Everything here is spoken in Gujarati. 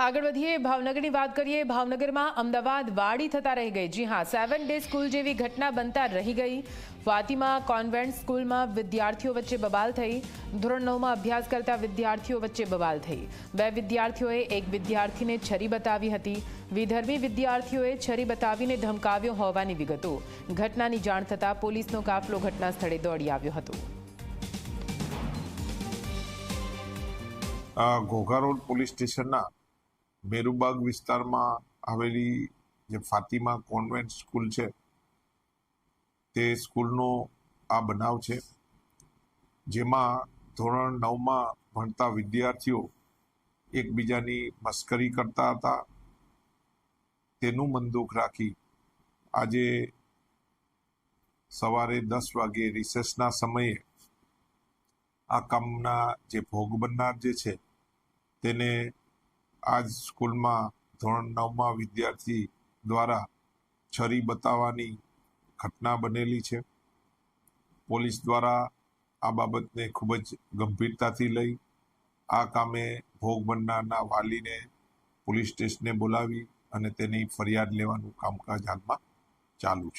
આગળ વધીએ, ભાવનગરની વાત કરીએ। ભાવનગરમાં અમદાવાદ વાડી થતા રહી ગઈ। જી હા, 7 ડે સ્કૂલ જેવી ઘટના બનતા રહી ગઈ। ફાતિમા કોન્વેન્ટ સ્કૂલમાં વિદ્યાર્થીઓ વચ્ચે બબાલ થઈ। ધોરણ 9માં અભ્યાસ કરતા વિદ્યાર્થીઓ વચ્ચે બબાલ થઈ। 2 વિદ્યાર્થીઓએ એક વિદ્યાર્થીને છરી બતાવી હતી। વિધર્મી વિદ્યાર્થીઓએ છરી બતાવીને ધમકાવ્યો હોવાની વિગતો। ઘટનાની જાણ થતાં પોલીસનો કાફલો ઘટના સ્થળે દોડી આવ્યો હતો। ઘોઘા રોડ પોલીસ સ્ટેશનના મેરુબાગ વિસ્તારમાં આવેલી જે ફાતિમા કોન્વેન્ટ સ્કૂલ છે તે સ્કૂલનો આ બનાવ છે, જેમાં ધોરણ 9માં ભણતા વિદ્યાર્થીઓ એકબીજાની મસ્કરી કરતા હતા। તેનું મનદુખ રાખી આજે સવારે 10 વાગે રિસેસના સમયે આ કામના જે ભોગ બનનાર જે છે તેને આ જ સ્કૂલમાં ધોરણ 9માં વિદ્યાર્થી દ્વારા છરી બતાવવાની ઘટના બનેલી છે। પોલીસ દ્વારા આ બાબતને ખૂબ જ ગંભીરતાથી લઈ આ કામે ભોગ બનનારના વાલીને પોલીસ સ્ટેશને બોલાવી અને તેની ફરિયાદ લેવાનું કામકાજ હાલમાં ચાલુ છે।